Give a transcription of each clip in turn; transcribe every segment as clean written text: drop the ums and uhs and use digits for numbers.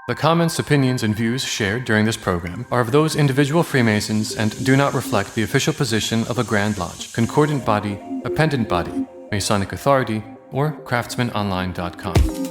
The comments, opinions, and views shared during this program are of those individual Freemasons and do not reflect the official position of a Grand Lodge, concordant body, appendant body, Masonic authority, or craftsmanonline.com.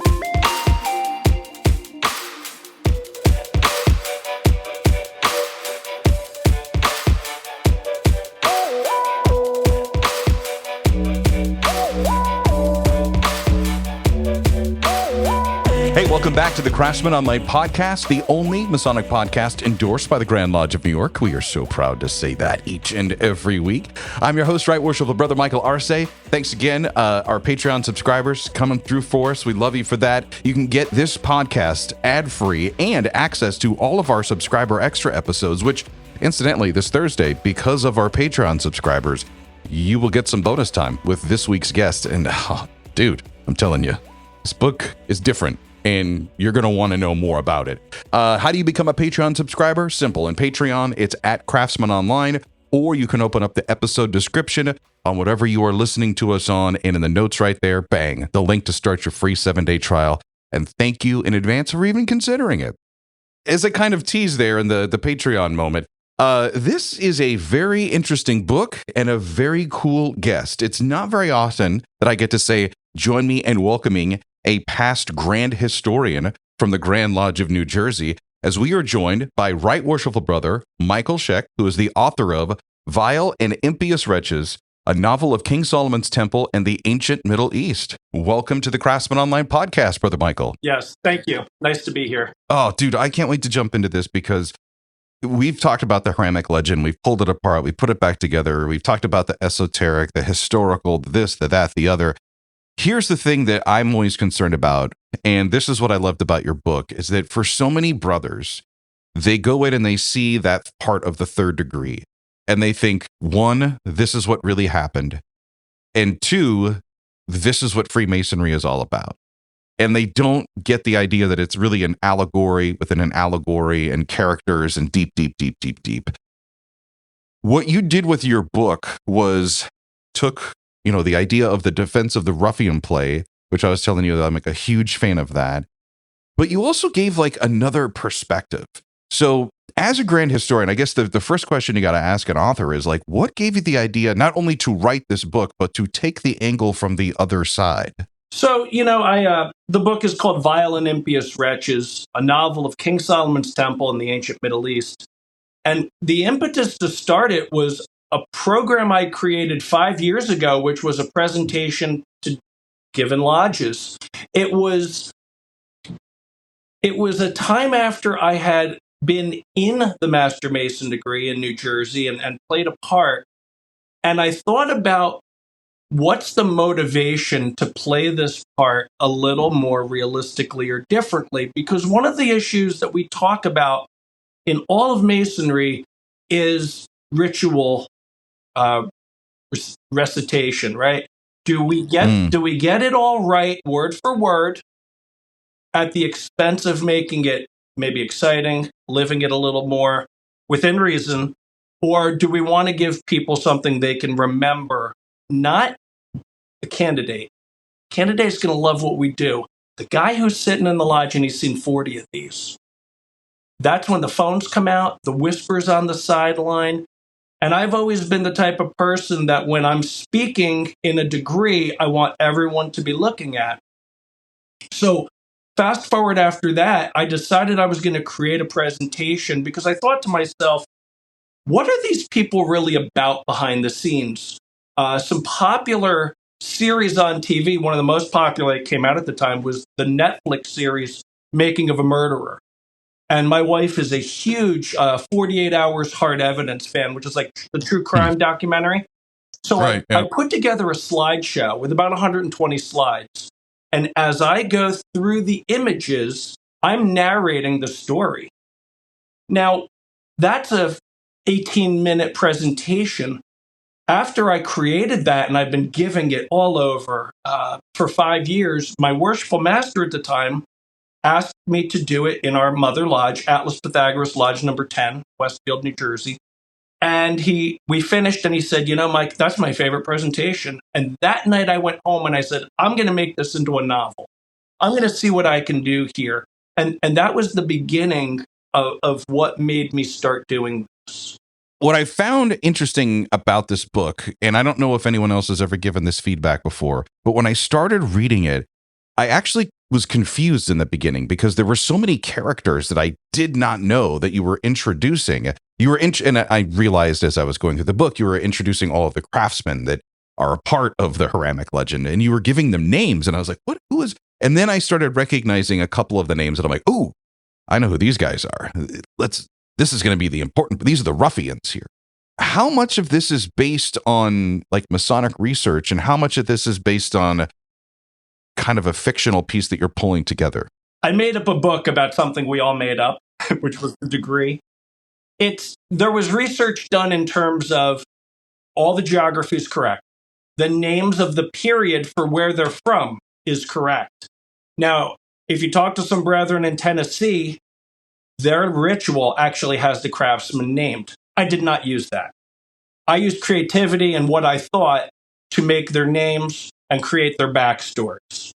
Hey, welcome back to the Craftsmen Online podcast, the only Masonic podcast endorsed by the Grand Lodge of New York. We are so proud to say that each and every week. I'm your host, Right Worshipful Brother Michael Arce. Thanks again, our Patreon subscribers coming through for us. We love you for that. You can get this podcast ad-free and access to all of our subscriber extra episodes, which, incidentally, this Thursday, because of our Patreon subscribers, you will get some bonus time with this week's guest. And, dude, I'm telling you, this book is different. And you're going to want to know more about it. How do you become a Patreon subscriber? Simple. In Patreon, it's at Craftsmen Online, or you can open up the episode description on whatever you are listening to us on, and in the notes right there, bang, the link to start your free 7-day trial. And thank you in advance for even considering it. As a kind of tease there in the Patreon moment, this is a very interesting book and a very cool guest. It's not very often that I get to say, join me in welcoming a past grand historian from the Grand Lodge of New Jersey, as we are joined by Right Worshipful Brother Michael Czech, who is the author of Vile and Impious Wretches, a novel of King Solomon's Temple and the Ancient Middle East. Welcome to the Craftsmen Online podcast, Brother Michael. Yes, thank you. Nice to be here. Oh, dude, I can't wait to jump into this because we've talked about the Hiramic legend. We've pulled it apart. We put it back together. We've talked about the esoteric, the historical, this, the that, the other. Here's the thing that I'm always concerned about, and this is what I loved about your book, is that for so many brothers, they go in and they see that part of the third degree, and they think, one, this is what really happened, and two, this is what Freemasonry is all about. And they don't get the idea that it's really an allegory within an allegory and characters and deep, deep, deep, deep, deep. What you did with your book was took the idea of the defense of the ruffian play, which I was telling you that I'm like a huge fan of that. But you also gave like another perspective. So as a grand historian, I guess the first question you got to ask an author is like, what gave you the idea not only to write this book, but to take the angle from the other side? So, the book is called Vile and Impious Wretches, a novel of King Solomon's Temple in the Ancient Middle East. And the impetus to start it was a program I created 5 years ago, which was a presentation to given lodges. It was a time after I had been in the Master Mason degree in New Jersey and played a part. And I thought about what's the motivation to play this part a little more realistically or differently? Because one of the issues that we talk about in all of Masonry is ritual recitation, right? Do we get it all right, word for word, at the expense of making it maybe exciting, living it a little more within reason, or do we want to give people something they can remember? Not the candidate. Candidate's going to love what we do. The guy who's sitting in the lodge and he's seen 40 of these. That's when the phones come out, the whispers on the sideline. And I've always been the type of person that when I'm speaking in a degree, I want everyone to be looking at. So fast forward after that, I decided I was going to create a presentation because I thought to myself, what are these people really about behind the scenes? Some popular series on TV, one of the most popular that came out at the time was the Netflix series, Making of a Murderer. And my wife is a huge 48 Hours Hard Evidence fan, which is like the true crime documentary. So I put together a slideshow with about 120 slides. And as I go through the images, I'm narrating the story. Now, that's a 18-minute presentation. After I created that, and I've been giving it all over for 5 years, my worshipful master at the time asked me to do it in our mother lodge, Atlas Pythagoras Lodge number 10, Westfield, New Jersey. And we finished and he said, Mike, that's my favorite presentation. And that night I went home and I said, I'm going to make this into a novel. I'm going to see what I can do here. And that was the beginning of what made me start doing this. What I found interesting about this book, and I don't know if anyone else has ever given this feedback before, but when I started reading it, I actually was confused in the beginning because there were so many characters that I did not know that you were introducing. And I realized as I was going through the book, you were introducing all of the craftsmen that are a part of the Hiramic legend, and you were giving them names, and I was like, what? Who is? And then I started recognizing a couple of the names, and I'm like, oh, I know who these guys are. This is going to be the important, these are the ruffians here. How much of this is based on like Masonic research, and how much of this is based on kind of a fictional piece that you're pulling together? I made up a book about something we all made up, which was the degree. There was research done in terms of all the geography is correct. The names of the period for where they're from is correct. Now, if you talk to some brethren in Tennessee, their ritual actually has the craftsman named. I did not use that. I used creativity and what I thought to make their names and create their backstories.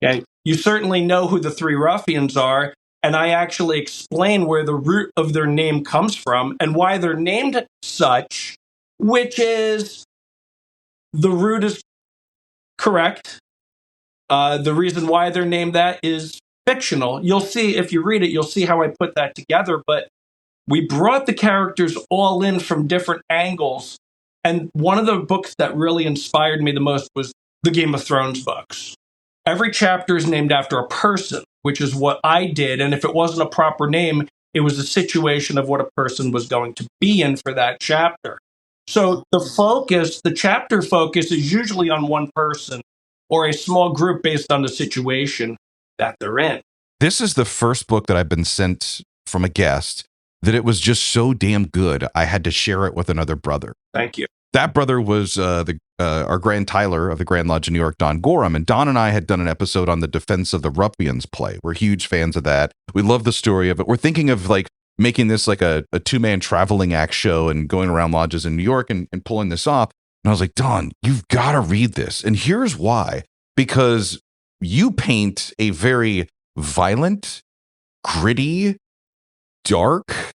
Okay? You certainly know who the three ruffians are, and I actually explain where the root of their name comes from and why they're named such, which is the root is correct. The reason why they're named that is fictional. You'll see, if you read it, you'll see how I put that together. But we brought the characters all in from different angles. And one of the books that really inspired me the most was the Game of Thrones books. Every chapter is named after a person, which is what I did. And if it wasn't a proper name, it was a situation of what a person was going to be in for that chapter. So the chapter focus is usually on one person or a small group based on the situation that they're in. This is the first book that I've been sent from a guest that it was just so damn good, I had to share it with another brother. Thank you. That brother was our Grand Tyler of the Grand Lodge of New York, Don Gorham. And Don and I had done an episode on the Defense of the Ruffians play. We're huge fans of that. We love the story of it. We're thinking of like making this like a two-man traveling act show and going around lodges in New York and pulling this off. And I was like, Don, you've got to read this. And here's why. Because you paint a very violent, gritty, dark.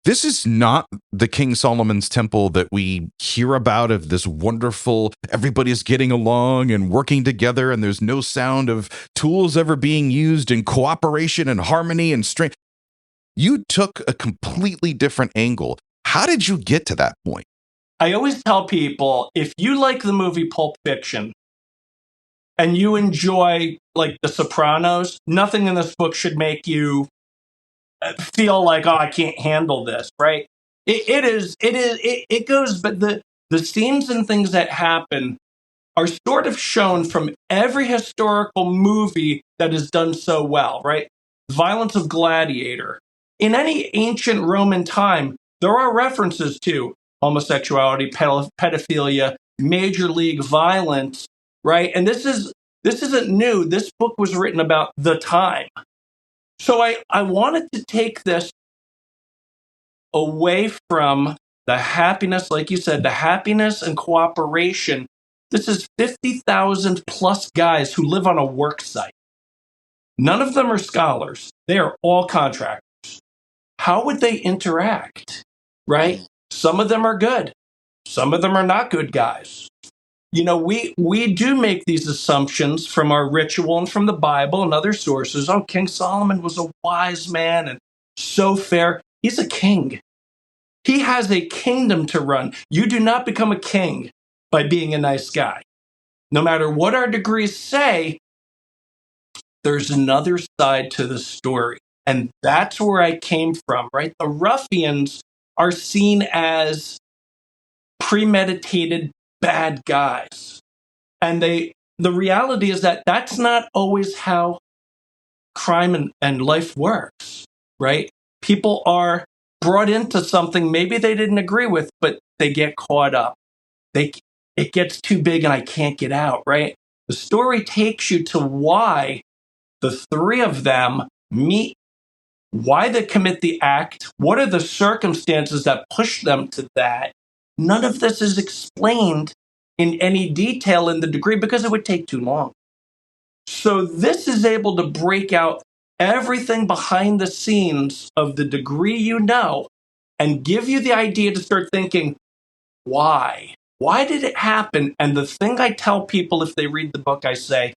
This is not the King Solomon's temple that we hear about of this wonderful, everybody's getting along and working together and there's no sound of tools ever being used and cooperation and harmony and strength. You took a completely different angle. How did you get to that point? I always tell people, if you like the movie Pulp Fiction and you enjoy like The Sopranos, nothing in this book should make you feel like, oh, I can't handle this, right? It goes, but the scenes and things that happen are sort of shown from every historical movie that is done so well, right? Violence of Gladiator. In any ancient Roman time, there are references to homosexuality, pedophilia, major league violence, right? And this isn't new. This book was written about the time. So I wanted to take this away from the happiness, like you said, the happiness and cooperation. This is 50,000 plus guys who live on a work site. None of them are scholars. They are all contractors. How would they interact, right? Some of them are good. Some of them are not good guys. You know, we do make these assumptions from our ritual and from the Bible and other sources. Oh, King Solomon was a wise man and so fair. He's a king. He has a kingdom to run. You do not become a king by being a nice guy. No matter what our degrees say, there's another side to the story. And that's where I came from, right? The ruffians are seen as premeditated bad guys. And the reality is that that's not always how crime and life works, right? People are brought into something maybe they didn't agree with, but they get caught up. It gets too big and I can't get out, right? The story takes you to why the three of them meet, why they commit the act, what are the circumstances that push them to that. None of this is explained in any detail in the degree because it would take too long. So this is able to break out everything behind the scenes of the degree you know and give you the idea to start thinking, why? Why did it happen? And the thing I tell people if they read the book, I say,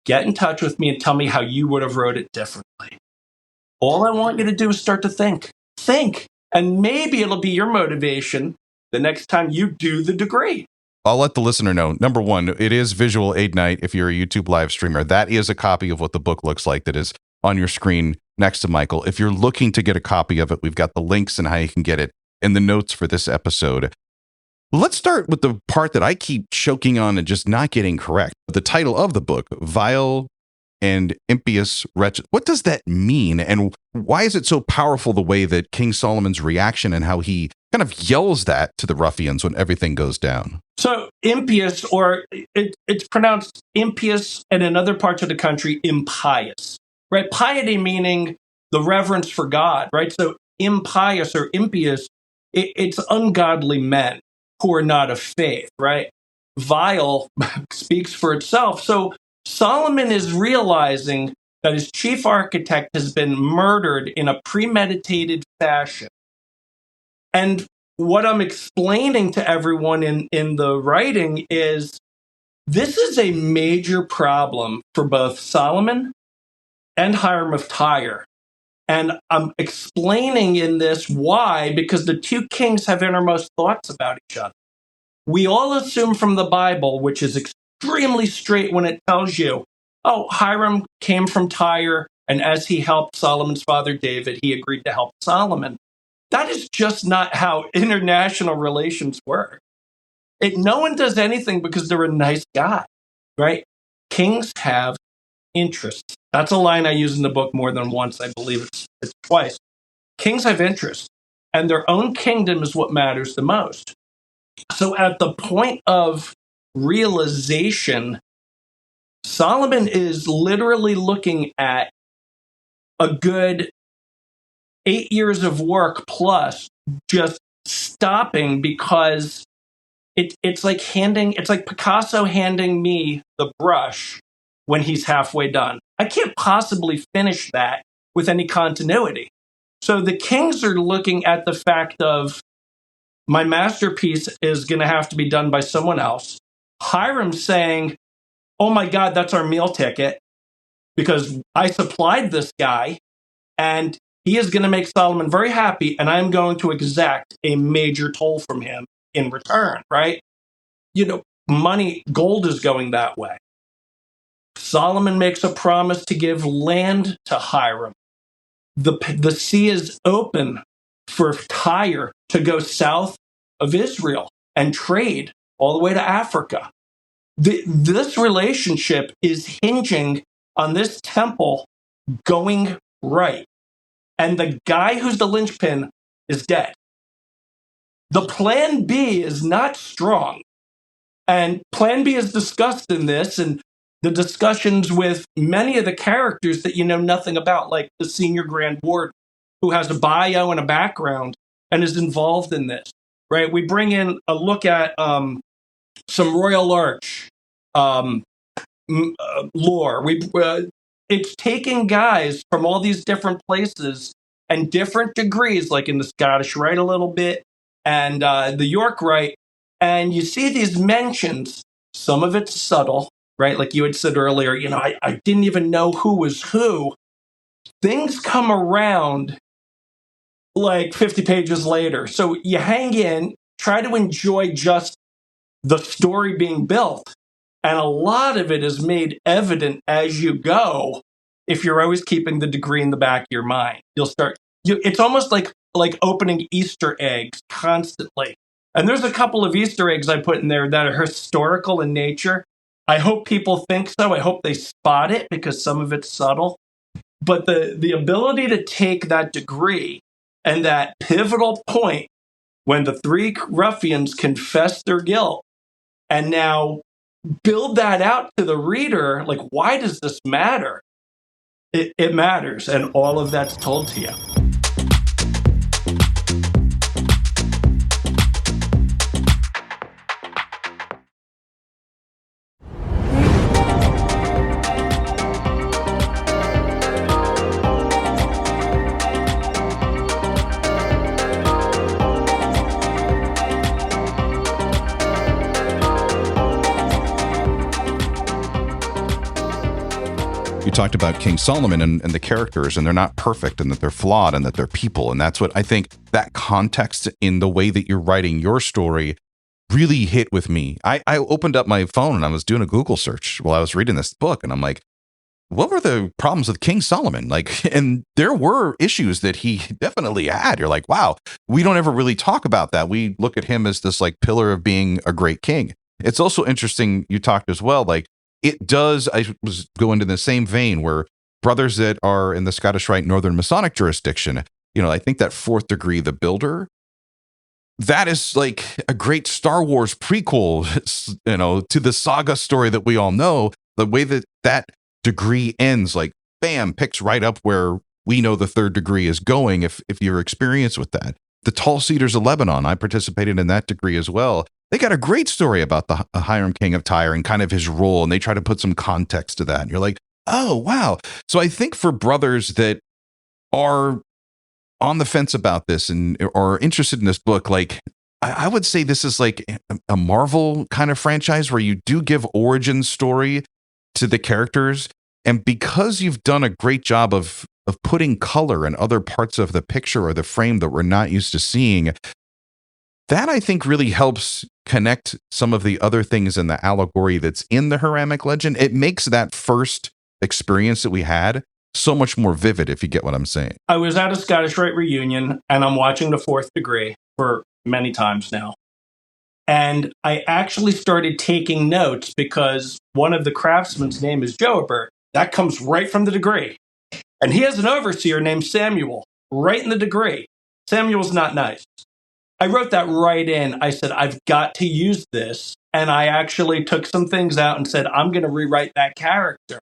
get in touch with me and tell me how you would have wrote it differently. All I want you to do is start to think. Think. And maybe it'll be your motivation the next time you do the degree. I'll let the listener know. Number one, it is visual aid night if you're a YouTube live streamer. That is a copy of what the book looks like that is on your screen next to Michael. If you're looking to get a copy of it, we've got the links and how you can get it in the notes for this episode. Let's start with the part that I keep choking on and just not getting correct. The title of the book, Vile and Impious Wretches. What does that mean? And why is it so powerful the way that King Solomon's reaction and how he kind of yells that to the ruffians when everything goes down? So impious, or it's pronounced impious, and in other parts of the country, impious, right? Piety meaning the reverence for God, right? So impious or impious, it's ungodly men who are not of faith, right? Vile speaks for itself. So Solomon is realizing that his chief architect has been murdered in a premeditated fashion. And what I'm explaining to everyone in the writing is this is a major problem for both Solomon and Hiram of Tyre. And I'm explaining in this why, because the two kings have innermost thoughts about each other. We all assume from the Bible, which is extremely straight when it tells you, oh, Hiram came from Tyre, and as he helped Solomon's father David, he agreed to help Solomon. That is just not how international relations work. No one does anything because they're a nice guy, right? Kings have interests. That's a line I use in the book more than once. I believe it's twice. Kings have interests, and their own kingdom is what matters the most. So at the point of realization, Solomon is literally looking at a good 8 years of work plus just stopping because it's like Picasso handing me the brush when he's halfway done. I can't possibly finish that with any continuity. So the kings are looking at the fact of my masterpiece is going to have to be done by someone else. Hiram's saying, oh my God, that's our meal ticket because I supplied this guy and he is going to make Solomon very happy, and I'm going to exact a major toll from him in return, right? You know, money, gold is going that way. Solomon makes a promise to give land to Hiram. The sea is open for Tyre to go south of Israel and trade all the way to Africa. This relationship is hinging on this temple going right. And the guy who's the linchpin is dead. The plan B is not strong. And plan B is discussed in this, and the discussions with many of the characters that you know nothing about, like the senior Grand Warden, who has a bio and a background and is involved in this, right? We bring in a look at some Royal Arch lore. It's taking guys from all these different places and different degrees, like in the Scottish Rite a little bit and the York Rite, and you see these mentions. Some of it's subtle, right? Like you had said earlier, you know, I didn't even know who was who. Things come around like 50 pages later. So you hang in, try to enjoy just the story being built. And a lot of it is made evident as you go. If you're always keeping the degree in the back of your mind, it's almost like opening Easter eggs constantly. And there's a couple of Easter eggs I put in there that are historical in nature. I hope people think so. I hope they spot it because some of it's subtle. But the ability to take that degree and that pivotal point when the three ruffians confess their guilt and now build that out to the reader, like, why does this matter? It matters, and all of that's told to you. talked about King Solomon and the characters, and they're not perfect, and that they're flawed, and that they're people. And that's what I think that context in the way that you're writing your story really hit with me. I opened up my phone and I was doing a Google search while I was reading this book, and I'm like, what were the problems with King Solomon? Like, and there were issues that he definitely had. You're like, wow, we don't ever really talk about that. We look at him as this like pillar of being a great king. It's also interesting, you talked as well, like it does, I was going in the same vein where brothers that are in the Scottish Rite Northern Masonic jurisdiction, you know, I think that fourth degree, the builder, that is like a great Star Wars prequel, you know, to the saga story that we all know. The way that that degree ends, like, bam, picks right up where we know the third degree is going if you're experienced with that. The Tall Cedars of Lebanon, I participated in that degree as well. They got a great story about the Hiram King of Tyre and kind of his role, and they try to put some context to that. And you're like, oh, wow. So I think for brothers that are on the fence about this and are interested in this book, like, I would say this is like a Marvel kind of franchise where you do give origin story to the characters. And because you've done a great job of putting color in other parts of the picture or the frame that we're not used to seeing, that I think really helps connect some of the other things in the allegory that's in the Hiramic legend. It makes that first experience that we had so much more vivid, if you get what I'm saying. I was at a Scottish Rite reunion, and I'm watching the fourth degree for many times now. And I actually started taking notes because one of the craftsmen's name is Joabert. That comes right from the degree. And he has an overseer named Samuel, right in the degree. Samuel's not nice. I wrote that right in. I said, I've got to use this. And I actually took some things out and said, I'm going to rewrite that character.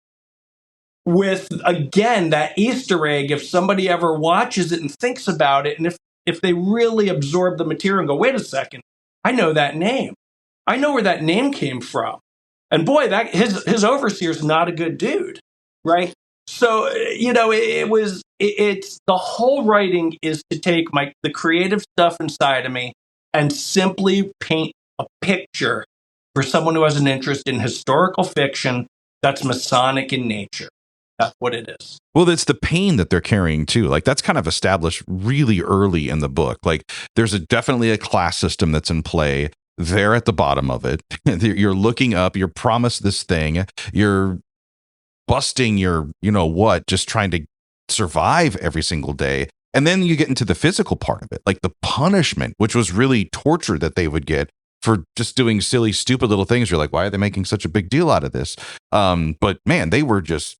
With, again, that Easter egg, if somebody ever watches it and thinks about it, and if they really absorb the material and go, wait a second, I know that name. I know where that name came from. And boy, that his overseer's not a good dude, right? So, you know, it's the whole writing is to take the creative stuff inside of me and simply paint a picture for someone who has an interest in historical fiction that's Masonic in nature. That's what it is. Well, it's the pain that they're carrying too. Like that's kind of established really early in the book. Like there's definitely a class system that's in play there at the bottom of it. You're looking up, you're promised this thing, you're busting your, you know what, just trying to survive every single day. And then you get into the physical part of it, like the punishment, which was really torture that they would get for just doing silly, stupid little things. You're like, why are they making such a big deal out of this? But man, they were just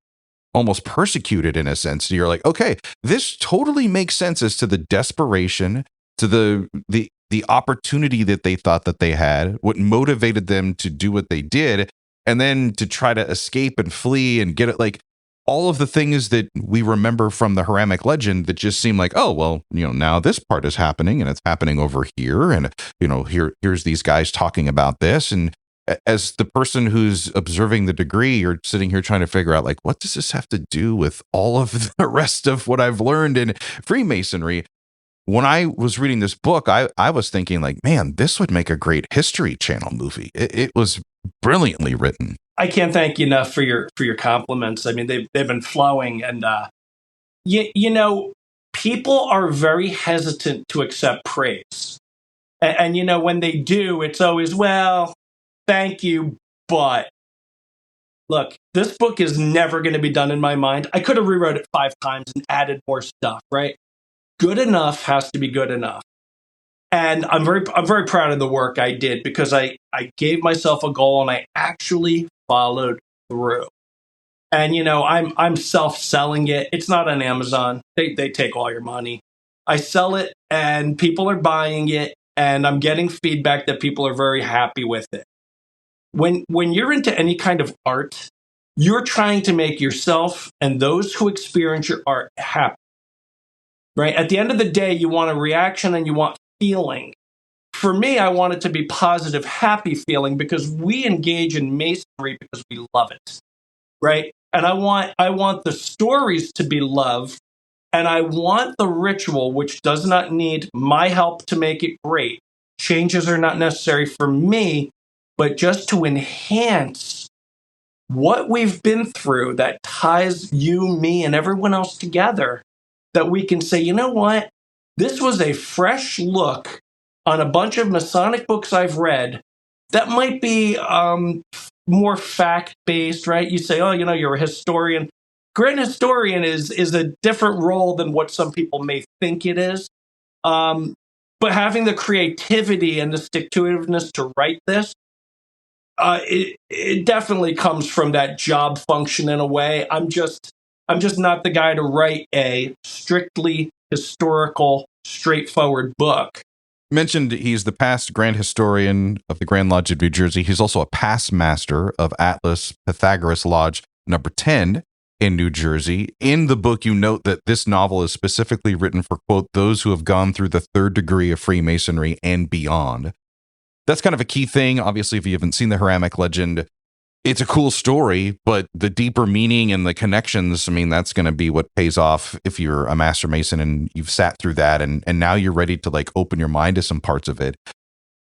almost persecuted in a sense. You're like, okay, this totally makes sense as to the desperation, to the opportunity that they thought that they had, what motivated them to do what they did, and then to try to escape and flee and get it, like all of the things that we remember from the Hiramic legend that just seem like, oh, well, you know, now this part is happening and it's happening over here. And, you know, here's these guys talking about this. And as the person who's observing the degree, you're sitting here trying to figure out, like, what does this have to do with all of the rest of what I've learned in Freemasonry? When I was reading this book, I was thinking, like, man, this would make a great History Channel movie. It was brilliantly written. I can't thank you enough for your compliments. I mean, they've been flowing, and you know, people are very hesitant to accept praise, and you know, when they do, it's always, well, thank you, but look, this book is never going to be done in my mind. I could have rewrote it 5 times and added more stuff, right? Good enough has to be good enough. And I'm very proud of the work I did because I gave myself a goal and I actually followed through. And you know, I'm self-selling it. It's not on Amazon. They take all your money. I sell it and people are buying it, and I'm getting feedback that people are very happy with it. When you're into any kind of art, you're trying to make yourself and those who experience your art happy. Right? At the end of the day, you want a reaction and you want feeling. For me, I want it to be positive, happy feeling because we engage in Masonry because we love it. Right? And I want the stories to be loved, and I want the ritual, which does not need my help to make it great. Changes are not necessary for me, but just to enhance what we've been through that ties you, me, and everyone else together, that we can say, you know what? This was a fresh look on a bunch of Masonic books I've read that might be more fact-based, right? You say, oh, you're a historian. Grand historian is a different role than what some people may think it is. But having the creativity and the stick-to-itiveness to write this, it definitely comes from that job function in a way. I'm just not the guy to write a strictly historical, straightforward book. Mentioned he's the past Grand Historian of the Grand Lodge of New Jersey. He's also a past master of Atlas Pythagoras Lodge number 10 in New Jersey. In the book, you note that this novel is specifically written for, quote, those who have gone through the third degree of Freemasonry and beyond. That's kind of a key thing. Obviously, if you haven't seen the Hiramic legend, it's a cool story, but the deeper meaning and the connections, I mean, that's going to be what pays off if you're a Master Mason and you've sat through that and now you're ready to like open your mind to some parts of it.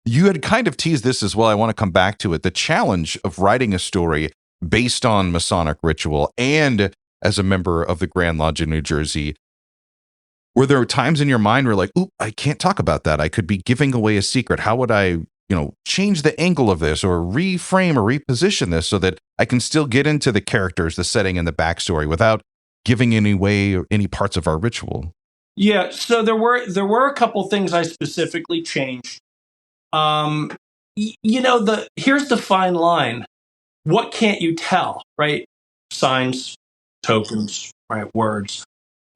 You had kind of teased this as well. I want to come back to it. The challenge of writing a story based on Masonic ritual and as a member of the Grand Lodge of New Jersey. Were there times in your mind where like, oop, I can't talk about that. I could be giving away a secret. How would I change the angle of this or reframe or reposition this so that I can still get into the characters, the setting, and the backstory without giving any parts of our ritual? Yeah, so there were a couple things I specifically changed. Here's the fine line. What can't you tell, right? Signs, tokens, right? Words.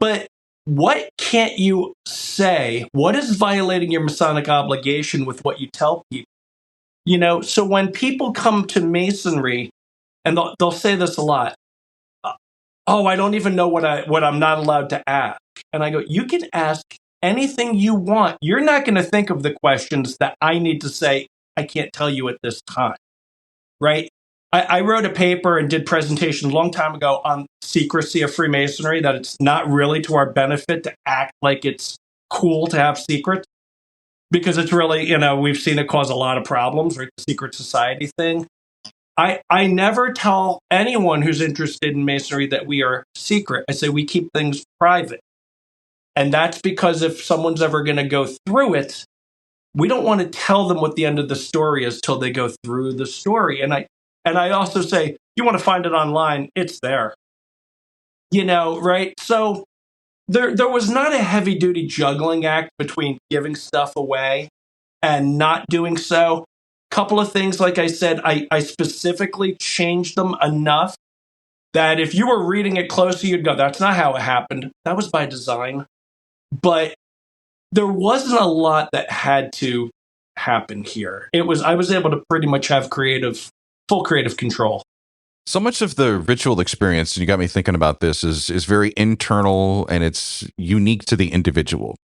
But what can't you say? What is violating your Masonic obligation with what you tell people? So when people come to Masonry, and they'll say this a lot, oh, I don't even know what I'm not allowed to ask. And I go, you can ask anything you want. You're not going to think of the questions that I need to say, I can't tell you at this time, right? I wrote a paper and did presentation a long time ago on secrecy of Freemasonry, that it's not really to our benefit to act like it's cool to have secrets, because it's really, we've seen it cause a lot of problems, right? The secret society thing. I never tell anyone who's interested in Masonry that we are secret. I say we keep things private. And that's because if someone's ever going to go through it, we don't want to tell them what the end of the story is till they go through the story. And I also say, you want to find it online, it's there. Right? So there was not a heavy-duty juggling act between giving stuff away and not doing so. Couple of things, like I said, I specifically changed them enough that if you were reading it closely, you'd go, that's not how it happened. That was by design. But there wasn't a lot that had to happen here. I was able to pretty much have full creative control. So much of the ritual experience, and you got me thinking about this, is very internal and it's unique to the individual.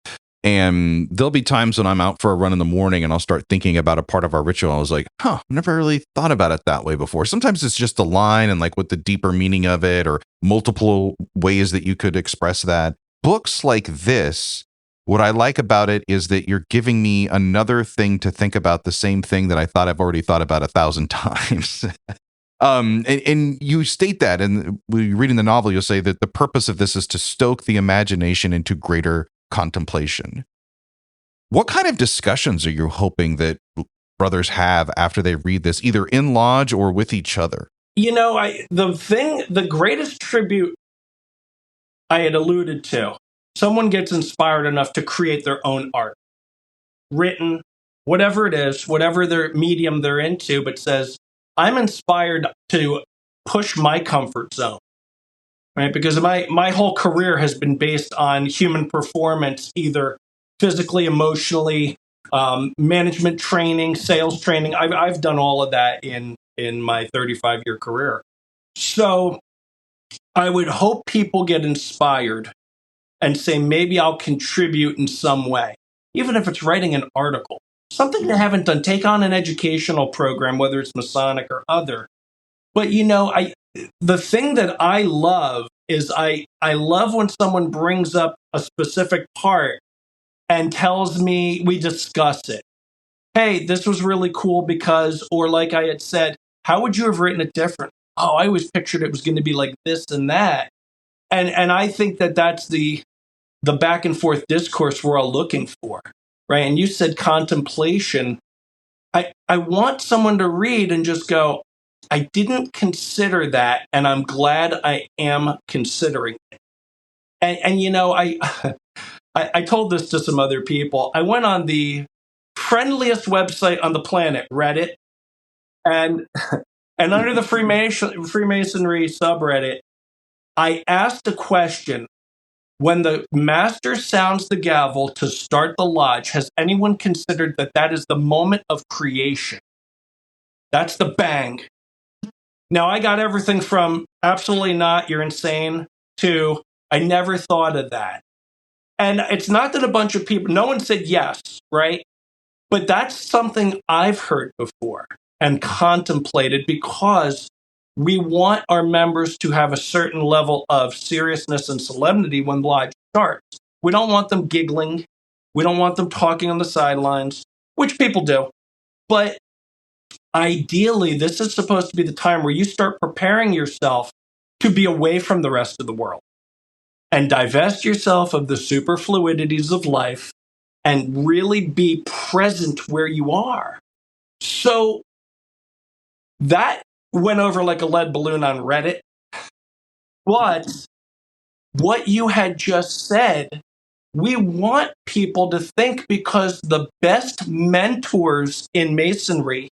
And there'll be times when I'm out for a run in the morning and I'll start thinking about a part of our ritual. I was like, I've never really thought about it that way before. Sometimes it's just a line and like what the deeper meaning of it or multiple ways that you could express that. Books like this, what I like about it is that you're giving me another thing to think about, the same thing that I thought I've already thought about 1,000 times. And you state that, and reading the novel, you'll say that the purpose of this is to stoke the imagination into greater contemplation. What kind of discussions are you hoping that brothers have after they read this, either in lodge or with each other? The greatest tribute I had alluded to, someone gets inspired enough to create their own art, written, whatever it is, whatever their medium they're into, but says, I'm inspired to push my comfort zone, right? Because my whole career has been based on human performance, either physically, emotionally, management training, sales training. I've done all of that in my 35-year career. So I would hope people get inspired and say, maybe I'll contribute in some way, even if it's writing an article. Something they haven't done. Take on an educational program, whether it's Masonic or other. But, the thing that I love is I love when someone brings up a specific part and tells me, we discuss it. Hey, this was really cool because, or like I had said, how would you have written it different? oh, I always pictured it was going to be like this and that. And I think that that's the back and forth discourse we're all looking for, right? And you said contemplation. I want someone to read and just go, I didn't consider that, and I'm glad I am considering it. And you know, I told this to some other people. I went on the friendliest website on the planet, Reddit, and under the Freemasonry subreddit, I asked a question. When the master sounds the gavel to start the lodge, has anyone considered that that is the moment of creation? That's the bang. Now, I got everything from absolutely not, you're insane, to I never thought of that. And it's not that a bunch of people, no one said yes, right? But that's something I've heard before and contemplated, because we want our members to have a certain level of seriousness and solemnity when the lodge starts. We don't want them giggling. We don't want them talking on the sidelines, which people do. But ideally, this is supposed to be the time where you start preparing yourself to be away from the rest of the world and divest yourself of the superfluidities of life and really be present where you are. So that went over like a lead balloon on Reddit. But what you had just said, we want people to think, because the best mentors in Masonry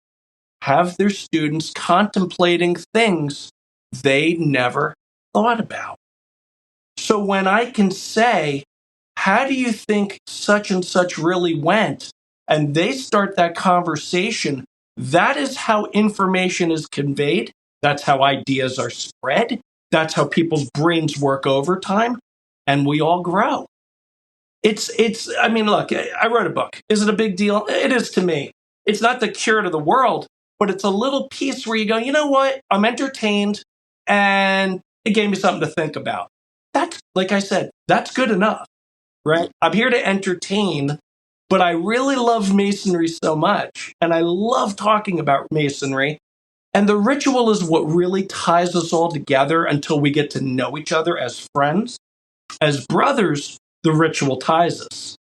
have their students contemplating things they never thought about. So when I can say, how do you think such and such really went? And they start that conversation. That is how information is conveyed. That's how ideas are spread. That's how people's brains work over time. And we all grow. I mean, look, I wrote a book. Is it a big deal? It is to me. It's not the cure to the world, but it's a little piece where you go, you know what? I'm entertained, and it gave me something to think about. That's, like I said, that's good enough, right? I'm here to entertain, but I really love Masonry so much, and I love talking about Masonry. And the ritual is what really ties us all together until we get to know each other as friends. As brothers, the ritual ties us.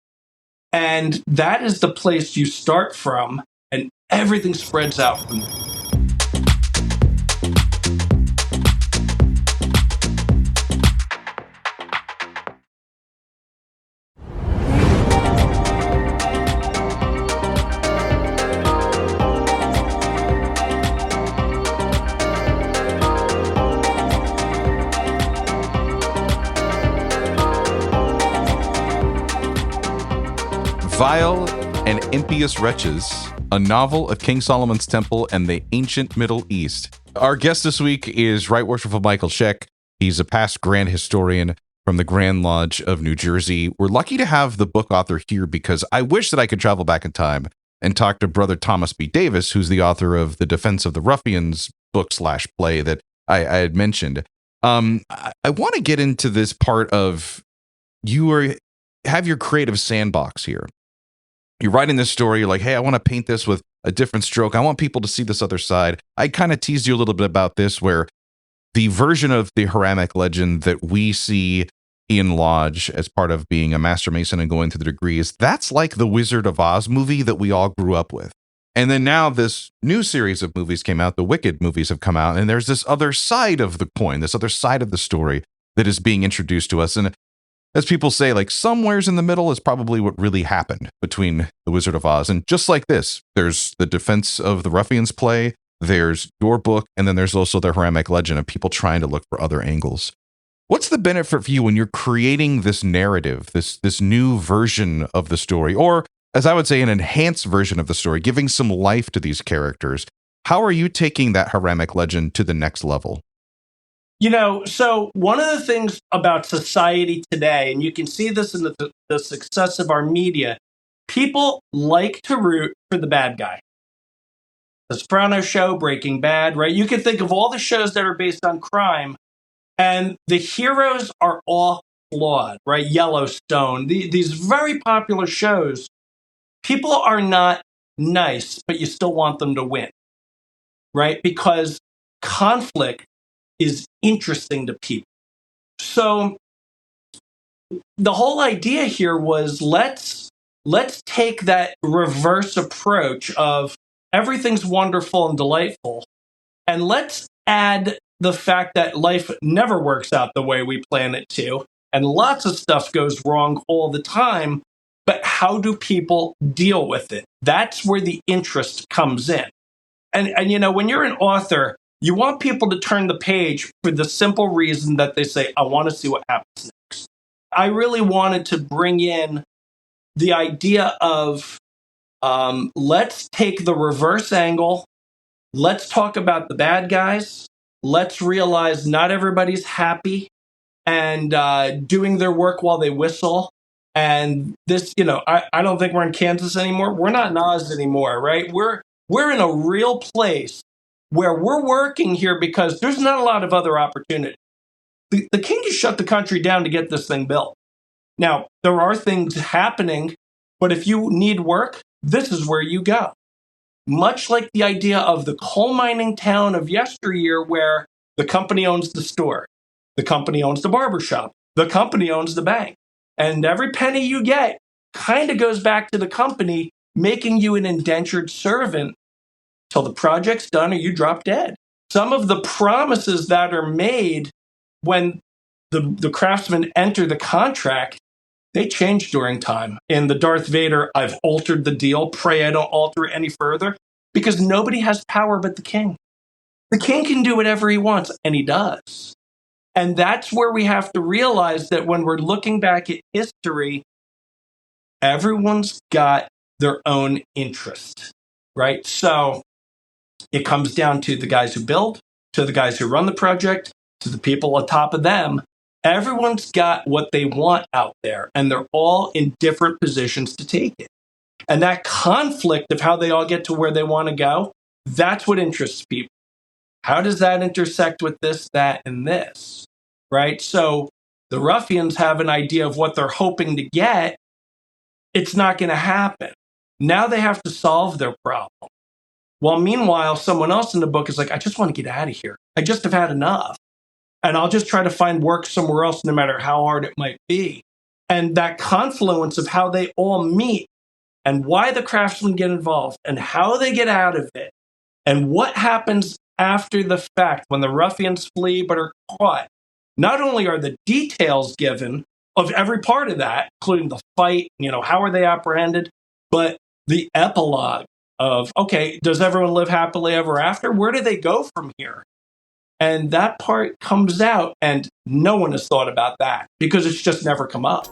And that is the place you start from, and everything spreads out from there. Vile and Impious Wretches, a novel of King Solomon's Temple and the ancient Middle East. Our guest this week is Right Worshipful Michael Czech. He's a past Grand Historian from the Grand Lodge of New Jersey. We're lucky to have the book author here, because I wish that I could travel back in time and talk to Brother Thomas B. Davis, who's the author of the Defense of the Ruffians book/play that I had mentioned. I want to get into this part of have your creative sandbox here. You're writing this story, you're like, hey, I want to paint this with a different stroke. I want people to see this other side. I kind of teased you a little bit about this, where the version of the Hiramic legend that we see in Lodge as part of being a Master Mason and going through the degrees, that's like the Wizard of Oz movie that we all grew up with. And then now this new series of movies came out, the Wicked movies have come out, and there's this other side of the coin, this other side of the story that is being introduced to us. And as people say, like, somewheres in the middle is probably what really happened between the Wizard of Oz. And just like this, there's the Defense of the Ruffians play, there's your book, and then there's also the Hiramic legend of people trying to look for other angles. What's the benefit for you when you're creating this narrative, this new version of the story, or as I would say, an enhanced version of the story, giving some life to these characters? How are you taking that Hiramic legend to the next level? You know, so one of the things about society today, and you can see this in the success of our media, people like to root for the bad guy. The Sopranos show, Breaking Bad, right? You can think of all the shows that are based on crime, and the heroes are all flawed, right? Yellowstone, these very popular shows, people are not nice, but you still want them to win, right? Because conflict is interesting to people. So the whole idea here was let's take that reverse approach of everything's wonderful and delightful, and let's add the fact that life never works out the way we plan it to, and lots of stuff goes wrong all the time, but how do people deal with it? That's where the interest comes in. And you know, when you're an author, you want people to turn the page for the simple reason that they say, I want to see what happens next. I really wanted to bring in the idea of let's take the reverse angle. Let's talk about the bad guys. Let's realize not everybody's happy and doing their work while they whistle. And this, you know, I don't think we're in Kansas anymore. We're not Nas anymore, right? We're in a real place where we're working here because there's not a lot of other opportunity. The king just shut the country down to get this thing built. Now, there are things happening, but if you need work, this is where you go. Much like the idea of the coal mining town of yesteryear, where the company owns the store, the company owns the barbershop, the company owns the bank. And every penny you get kind of goes back to the company, making you an indentured servant till the project's done or you drop dead. Some of the promises that are made when the craftsmen enter the contract, they change during time. In the Darth Vader, I've altered the deal, pray I don't alter it any further, because nobody has power but the king. The king can do whatever he wants, and he does. And that's where we have to realize that when we're looking back at history, everyone's got their own interest, right? So it comes down to the guys who build, to the guys who run the project, to the people on top of them. Everyone's got what they want out there, and they're all in different positions to take it. And that conflict of how they all get to where they want to go, that's what interests people. How does that intersect with this, that, and this, right? So the ruffians have an idea of what they're hoping to get. It's not going to happen. Now they have to solve their problem. While meanwhile, someone else in the book is like, I just want to get out of here. I just have had enough. And I'll just try to find work somewhere else, no matter how hard it might be. And that confluence of how they all meet and why the craftsmen get involved and how they get out of it and what happens after the fact when the ruffians flee but are caught. Not only are the details given of every part of that, including the fight, you know, how are they apprehended, but the epilogue of, okay, does everyone live happily ever after? Where do they go from here? And that part comes out, and no one has thought about that because it's just never come up.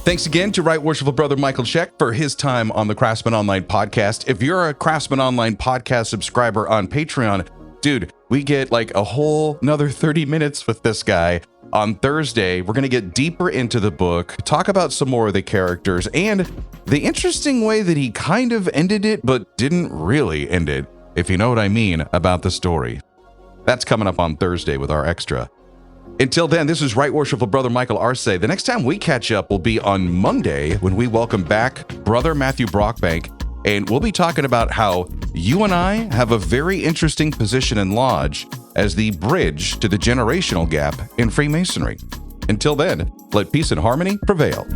Thanks again to Right Worshipful Brother Michael Czech for his time on the Craftsmen Online podcast. If you're a Craftsmen Online podcast subscriber on Patreon, dude, we get like a whole another 30 minutes with this guy. On Thursday, we're going to get deeper into the book, talk about some more of the characters, and the interesting way that he kind of ended it, but didn't really end it, if you know what I mean, about the story. That's coming up on Thursday with our extra. Until then, this is Right Worshipful Brother Michael Arce. The next time we catch up will be on Monday when we welcome back Brother Matthew Brockbank, and we'll be talking about how you and I have a very interesting position in Lodge as the bridge to the generational gap in Freemasonry. Until then, let peace and harmony prevail.